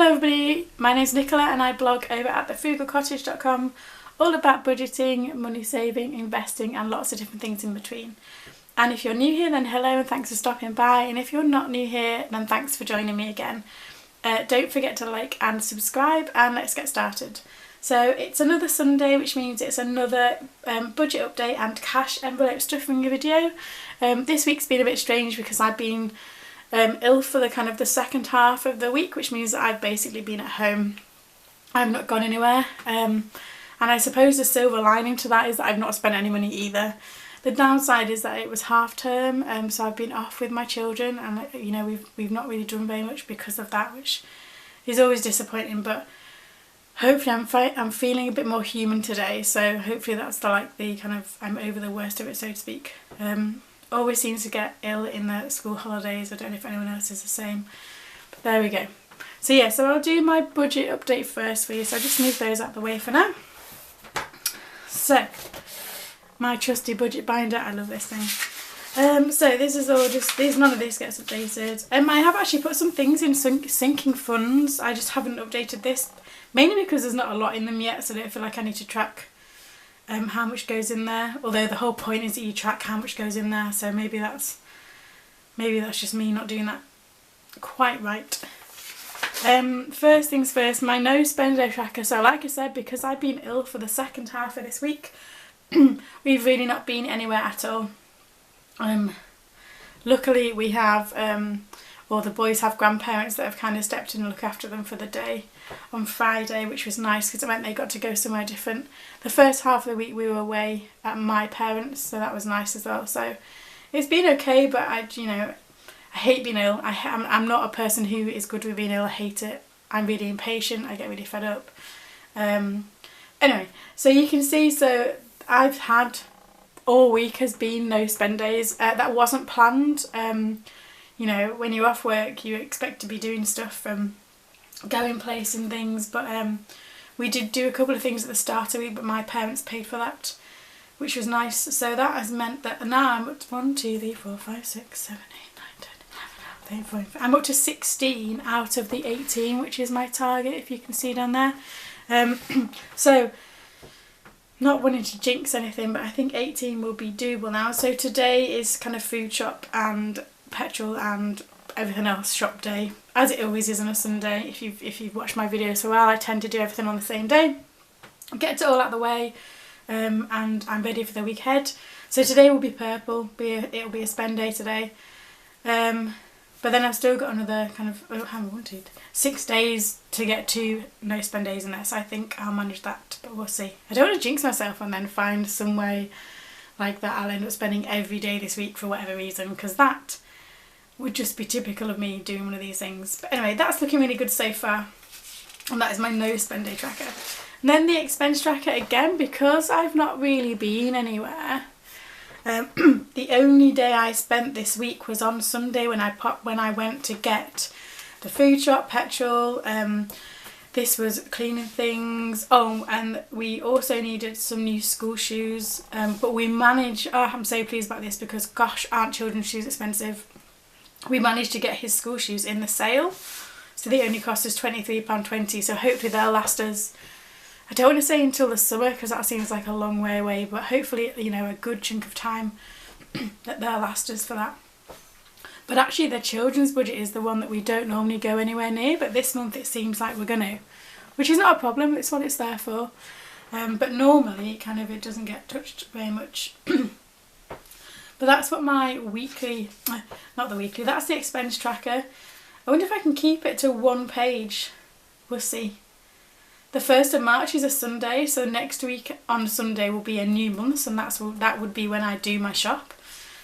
Hello everybody, my name's Nicola and I blog over at thefrugalcottage.com all about budgeting, money saving, investing and lots of different things in between. And if you're new here, then hello and thanks for stopping by, and if you're not new here, then thanks for joining me again. Don't forget to like and subscribe, and let's get started. So it's another Sunday, which means it's another budget update and cash envelope stuffing video. This week's been a bit strange because I've been ill for the second half of the week, which means that I've basically been at home. I've not gone anywhere, and I suppose the silver lining to that is that I've not spent any money either. The downside is that it was half term, so I've been off with my children, and you know we've not really done very much because of that, which is always disappointing. But hopefully I'm feeling a bit more human today, so hopefully that's I'm over the worst of it, so to speak. Always seems to get ill in the school holidays. I don't know if anyone else is the same, but there we go. So yeah, so I'll do my budget update first for you, so I'll just move those out of the way for now. So my trusty budget binder, I love this thing. So this is all just, none of this gets updated. I have actually put some things in sinking funds. I just haven't updated this, mainly because there's not a lot in them yet, so I don't feel like I need to track how much goes in there, although the whole point is that you track how much goes in there, so maybe that's just me not doing that quite right. First things first, my no spend day tracker. So like I said, because I've been ill for the second half of this week, we've really not been anywhere at all. Luckily we have or the boys have grandparents that have kind of stepped in and look after them for the day on Friday, which was nice because it meant they got to go somewhere different. The first half of the week we were away at my parents', so that was nice as well. So it's been okay, but I hate being ill. I'm not a person who is good with being ill. I hate it. I'm really impatient. I get really fed up. Anyway, so you can see, so I've had all week has been no spend days. That wasn't planned. You know, when you're off work you expect to be doing stuff, going place and things, but we did do a couple of things at the start of the week, but my parents paid for that, which was nice. So that has meant that now I'm up to 1, 2, 3, 4, 5, 6, 7, 8, 9, 10, 11, 12, 13, 14. I'm up to 16 out of the 18, which is my target, if you can see down there. So not wanting to jinx anything, but I think 18 will be doable now. So today is kind of food shop and petrol and everything else shop day, as it always is on a Sunday. If you've watched my videos for a while, I tend to do everything on the same day, get it all out of the way, and I'm ready for the week ahead. So today will be purple, it'll be a spend day today, but then I've still got another 6 days to get to no spend days in there, so I think I'll manage that, but we'll see. I don't want to jinx myself and then find some way like that I'll end up spending every day this week for whatever reason, because that would just be typical of me doing one of these things. But anyway, that's looking really good so far, and that is my no spend day tracker. And then the expense tracker again, because I've not really been anywhere. The only day I spent this week was on Sunday when I went to get the food shop, petrol. This was cleaning things. Oh, and we also needed some new school shoes. But we managed. Oh, I'm so pleased about this because gosh, aren't children's shoes expensive? We managed to get his school shoes in the sale, so they only cost us £23.20, so hopefully they'll last us, I don't want to say until the summer because that seems like a long way away, but hopefully, you know, a good chunk of time that they'll last us for that. But actually the children's budget is the one that we don't normally go anywhere near, but this month it seems like we're gonna, which is not a problem, it's what it's there for. But normally it doesn't get touched very much. But that's what my weekly, that's the expense tracker. I wonder if I can keep it to one page. We'll see. The 1st of March is a Sunday, so next week on Sunday will be a new month, and that would be when I do my shop.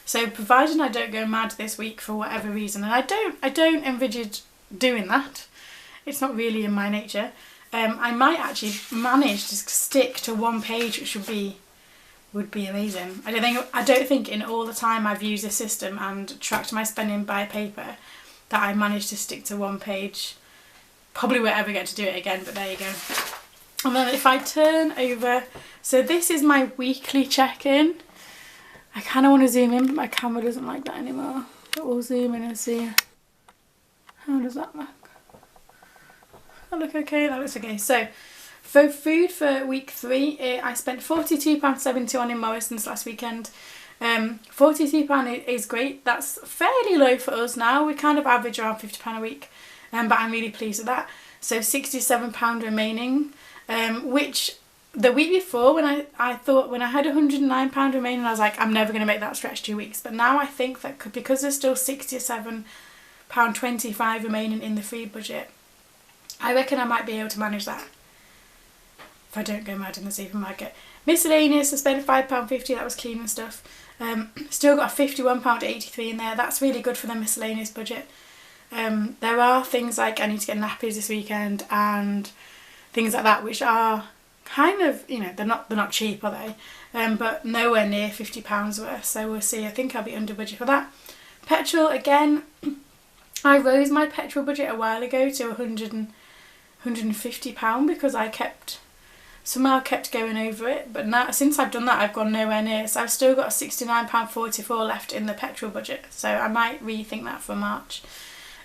So provided I don't go mad this week for whatever reason, and I don't envisage doing that. It's not really in my nature. I might actually manage to stick to one page, which would be amazing. I don't think in all the time I've used this system and tracked my spending by paper that I managed to stick to one page. Probably won't ever get to do it again, but there you go. And then if I turn over, so this is my weekly check-in. I kind of want to zoom in, but my camera doesn't like that anymore. But we'll zoom in and see. How does that look? that look okay? That looks okay. So for food for week 3, I spent £42.70 on in Morrison's last weekend. £42 is great. That's fairly low for us now. We kind of average around £50 a week, but I'm really pleased with that. So £67 remaining, which the week before when I thought when I had £109 remaining, I was like, I'm never going to make that stretch 2 weeks. But now I think that because there's still £67.25 remaining in the food budget, I reckon I might be able to manage that if I don't go mad in the supermarket. Miscellaneous, I spent £5.50, that was cleaning stuff. Still got a £51.83 in there. That's really good for the miscellaneous budget. There are things like I need to get nappies this weekend and things like that, which are kind of, you know, they're not cheap, are they? But nowhere near £50 worth. So we'll see. I think I'll be under budget for that. Petrol again. I rose my petrol budget a while ago to £150 because I somehow kept going over it, but now since I've done that I've gone nowhere near, so I've still got £69.44 left in the petrol budget, so I might rethink that for March.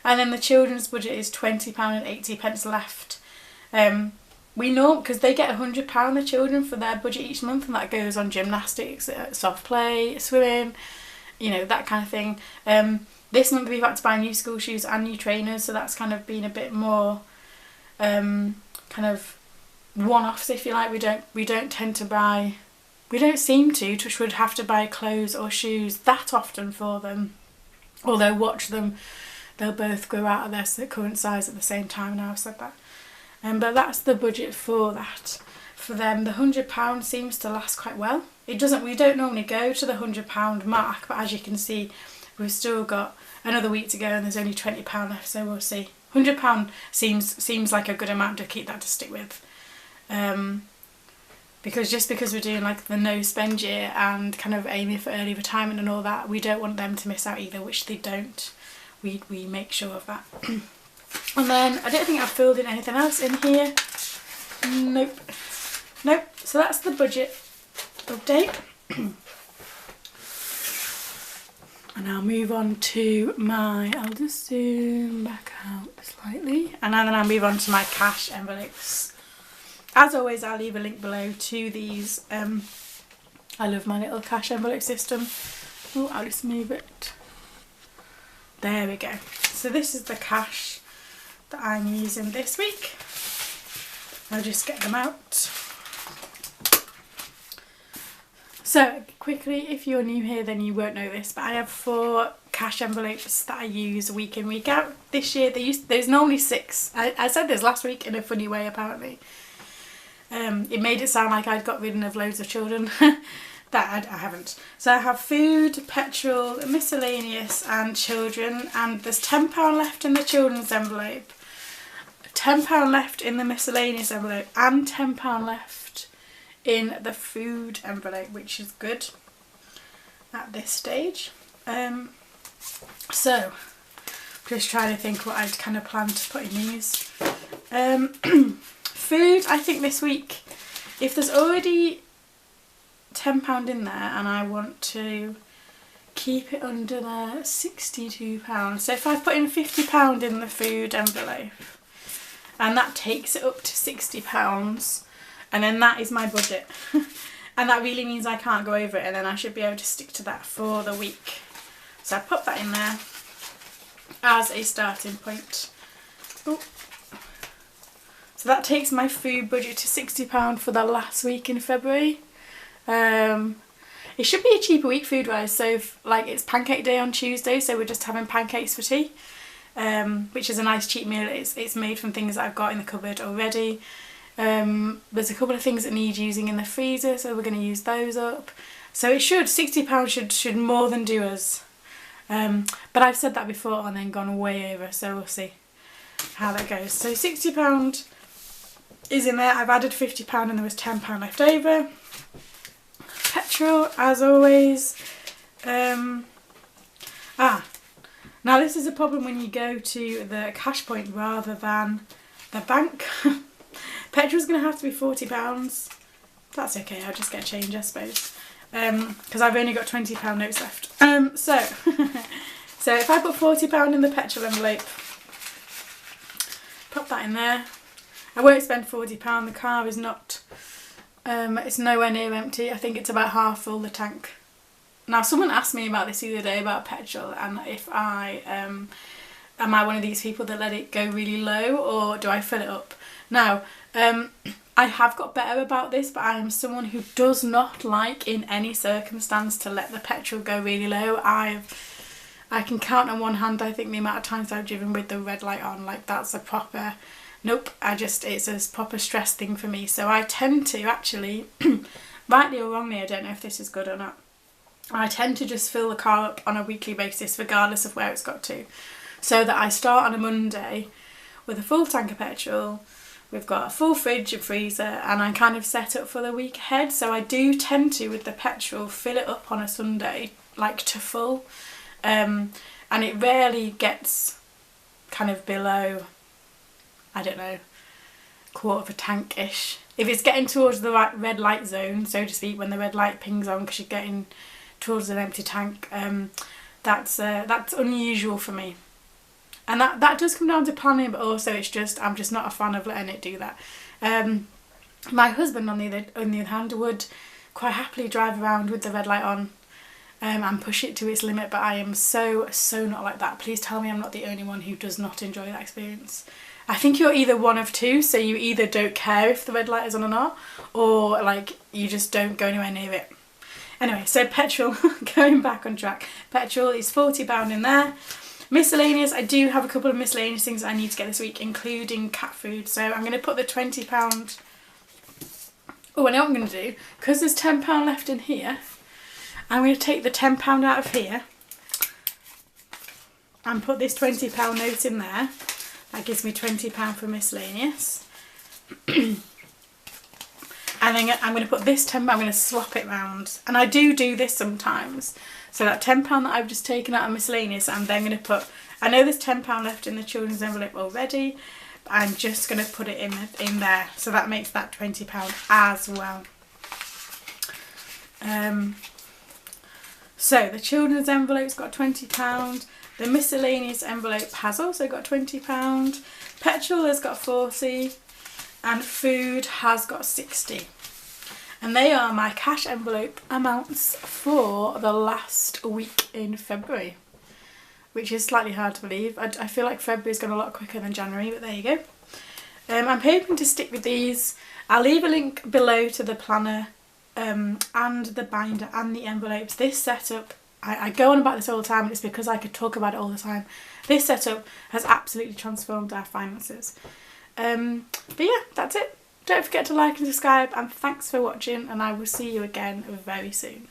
And then the children's budget is £20.80 left. We know because they get £100 the children for their budget each month, and that goes on gymnastics, soft play, swimming, you know, that kind of thing. This month we've had to buy new school shoes and new trainers, so that's kind of been a bit more kind of one-offs, if you like. We don't tend to buy, we don't seem to would have to buy clothes or shoes that often for them, although watch them, they'll both grow out of their current size at the same time now I've said that. But that's the budget for that. For them, the £100 seems to last quite well. We don't normally go to the £100 mark, but as you can see, we've still got another week to go and there's only £20 left, so we'll see. £100 seems like a good amount to keep that to stick with. Because we're doing like the no spend year and kind of aiming for early retirement and all that, we don't want them to miss out either, which they don't. We make sure of that. And then I don't think I've filled in anything else in here. Nope. So that's the budget update. And I'll move on to I'll just zoom back out slightly, and then I'll move on to my cash envelopes. As always, I'll leave a link below to these. I love my little cash envelope system. Oh, I'll just move it. There we go. So this is the cash that I'm using this week. I'll just get them out. So quickly, if you're new here then you won't know this, but I have 4 cash envelopes that I use week in, week out. This year there's normally 6. I said this last week in a funny way apparently. It made it sound like I'd got rid of loads of children. That I haven't. So I have food, petrol, miscellaneous and children, and there's £10 left in the children's envelope, £10 left in the miscellaneous envelope, and £10 left in the food envelope, which is good at this stage. So just trying to think what I'd kind of plan to put in these. Food, I think this week, if there's already £10 in there and I want to keep it under there, £62. So if I put in £50 in the food envelope, and that takes it up to £60, and then that is my budget. And that really means I can't go over it, and then I should be able to stick to that for the week. So I put that in there as a starting point. Ooh. So that takes my food budget to £60 for the last week in February. It should be a cheaper week food wise, so like it's pancake day on Tuesday, so we're just having pancakes for tea, which is a nice cheap meal. It's made from things that I've got in the cupboard already. There's a couple of things that need using in the freezer, so we're going to use those up. So it should, £60 should more than do us. But I've said that before and then gone way over, so we'll see how that goes. So £60 is in there. I've added £50 and there was £10 left over. Petrol, as always. Now this is a problem when you go to the cash point rather than the bank. Petrol's going to have to be £40. That's okay, I'll just get a change I suppose. Because I've only got £20 notes left. So if I put £40 in the petrol envelope, pop that in there. I won't spend £40. The car is not, it's nowhere near empty. I think it's about half full, the tank. Now someone asked me about this the other day about petrol, and if I, am I one of these people that let it go really low, or do I fill it up? Now, I have got better about this, but I am someone who does not like in any circumstance to let the petrol go really low. I can count on one hand, I think, the amount of times I've driven with the red light on. Like, that's a proper, nope, it's a proper stress thing for me. So I tend to actually, rightly or wrongly, I don't know if this is good or not, I tend to just fill the car up on a weekly basis, regardless of where it's got to. So that I start on a Monday with a full tank of petrol, we've got a full fridge and freezer, and I kind of set up for the week ahead. So I do tend to, with the petrol, fill it up on a Sunday, like to full. And it rarely gets kind of below, I don't know, quarter of a tank-ish. If it's getting towards the red light zone, so to speak, when the red light pings on because you're getting towards an empty tank, that's unusual for me. And that does come down to planning, but also it's just, I'm just not a fan of letting it do that. My husband, on the other hand, would quite happily drive around with the red light on and push it to its limit, but I am so not like that. Please tell me I'm not the only one who does not enjoy that experience. I think you're either one of two, so you either don't care if the red light is on or not, or like you just don't go anywhere near it. Anyway, so petrol, going back on track, petrol is £40 in there. Miscellaneous, I do have a couple of miscellaneous things I need to get this week, including cat food. So I'm going to put the £20, oh, I know what I'm going to do, because there's £10 left in here, I'm going to take the £10 out of here and put this £20 note in there. That gives me £20 for miscellaneous. And then I'm going to put this £10, I'm going to swap it round. And I do this sometimes. So that £10 that I've just taken out of miscellaneous, I'm then going to put, I know there's £10 left in the children's envelope already, but I'm just going to put it in there. So that makes that £20 as well. So the children's envelope's got £20. The miscellaneous envelope has also got £20. Petrol has got 40, and food has got 60. And they are my cash envelope amounts for the last week in February, which is slightly hard to believe. I feel like February's gone a lot quicker than January, but there you go. I'm hoping to stick with these. I'll leave a link below to the planner and the binder and the envelopes. This setup, I go on about this all the time, and it's because I could talk about it all the time. This setup has absolutely transformed our finances. But yeah, that's it. Don't forget to like and subscribe, and thanks for watching, and I will see you again very soon.